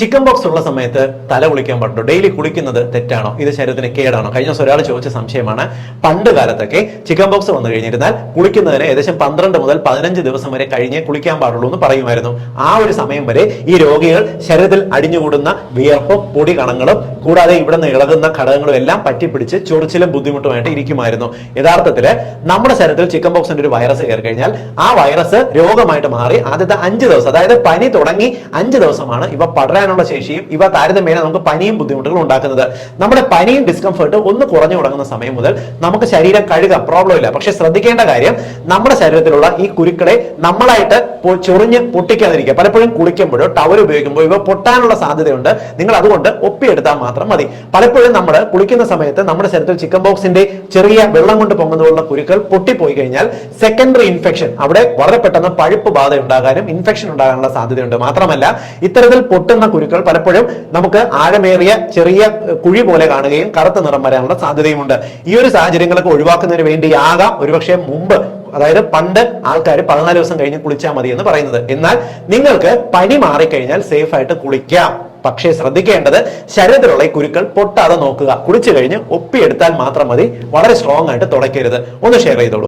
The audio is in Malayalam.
ചിക്കൻ ബോക്സ് ഉള്ള സമയത്ത് തല കുളിക്കാൻ പാടുണ്ടോ? ഡെയിലി കുളിക്കുന്നത് തെറ്റാണോ? ഇത് ശരീരത്തിന് കേടാണോ? കഴിഞ്ഞ ദിവസം ഒരാൾ ചോദിച്ച സംശയമാണ്. പണ്ട് കാലത്തൊക്കെ ചിക്കൻ ബോക്സ് വന്നു കഴിഞ്ഞിരുന്നാൽ കുളിക്കുന്നതിന് ഏകദേശം 12 മുതൽ 15 ദിവസം വരെ കഴിഞ്ഞ് കുളിക്കാൻ പാടുള്ളൂ എന്ന് പറയുമായിരുന്നു. ആ ഒരു സമയം വരെ ഈ രോഗികൾ ശരീരത്തിൽ അടിഞ്ഞുകൂടുന്ന വിയർപ്പും പൊടി കണങ്ങളും കൂടാതെ ഇവിടെ നിന്ന് ഇളകുന്ന ഘടകങ്ങളും എല്ലാം പറ്റിപ്പിടിച്ച് ചൊറിച്ചിലും ബുദ്ധിമുട്ടുമായിട്ട് ഇരിക്കുമായിരുന്നു. യഥാർത്ഥത്തില് നമ്മുടെ ശരീരത്തിൽ ചിക്കൻ ബോക്സിന്റെ ഒരു വൈറസ് കയറി കഴിഞ്ഞാൽ ആ വൈറസ് രോഗമായിട്ട് മാറി ആദ്യത്തെ 5 ദിവസം, അതായത് പനി തുടങ്ങി 5 ദിവസമാണ് ഇവ പടരാനുള്ള ശേഷിയും ഇവ താരതമ്യേന നമുക്ക് പനിയും ബുദ്ധിമുട്ടുകളും ഉണ്ടാക്കുന്നത്. നമ്മുടെ പനിയും ഡിസ്കംഫർട്ട് ഒന്ന് കുറഞ്ഞു തുടങ്ങുന്ന സമയം മുതൽ നമുക്ക് ശരീരം കഴുകാം, പ്രോബ്ലം ഇല്ല. പക്ഷെ ശ്രദ്ധിക്കേണ്ട കാര്യം, നമ്മുടെ ശരീരത്തിലുള്ള ഈ കുരുക്കളെ നമ്മളായിട്ട് ചൊറിഞ്ഞ് പൊട്ടിക്കാതിരിക്കുക. പലപ്പോഴും കുളിക്കുമ്പോഴോ ടവൽ ഉപയോഗിക്കുമ്പോൾ ഇവ പൊട്ടാനുള്ള സാധ്യതയുണ്ട്. നിങ്ങൾ അതുകൊണ്ട് ഒപ്പിയെടുത്താൽ മാത്രം മതി. പലപ്പോഴും നമ്മൾ കുളിക്കുന്ന സമയത്ത് നമ്മുടെ ശരീരത്തിൽ ചിക്കൻ ബോക്സിന്റെ ചെറിയ വെള്ളം കൊണ്ട് പൊങ്ങുന്നതുള്ള കുരുക്കൾ പൊട്ടിപ്പോയി കഴിഞ്ഞാൽ സെക്കൻഡറി ഇൻഫെക്ഷൻ, അവിടെ വളരെ പെട്ടെന്ന് പഴുപ്പ് ബാധ ഉണ്ടാകാനും ഇൻഫെക്ഷൻ ഉണ്ടാകാനുള്ള സാധ്യതയുണ്ട്. മാത്രമല്ല, ഇത്തരത്തിൽ പൊട്ടുന്ന കുരുക്കൾ പലപ്പോഴും നമുക്ക് ആഴമേറിയ ചെറിയ കുഴി പോലെ കാണുകയും കറുത്ത നിറം വരാനുള്ള സാധ്യതയുമുണ്ട്. ഈ ഒരു സാഹചര്യങ്ങളൊക്കെ ഒഴിവാക്കുന്നതിന് വേണ്ടിയാകാം ഒരുപക്ഷെ മുമ്പ്, അതായത് പണ്ട് ആൾക്കാർ 14 ദിവസം കഴിഞ്ഞ് കുളിച്ചാൽ മതി എന്ന് പറയുന്നത്. എന്നാൽ നിങ്ങൾക്ക് പനി മാറിക്കഴിഞ്ഞാൽ സേഫ് ആയിട്ട് കുളിക്കാം. പക്ഷേ ശ്രദ്ധിക്കേണ്ടത്, ശരീരത്തിലുള്ള ഈ കുരുക്കൾ പൊട്ടാതെ നോക്കുക. കുളിച്ചു കഴിഞ്ഞ് ഒപ്പിയെടുത്താൽ മാത്രം മതി. വളരെ സ്ട്രോങ് ആയിട്ട് തുടയ്ക്കരുത്. ഒന്ന് ഷെയർ ചെയ്തോളൂ.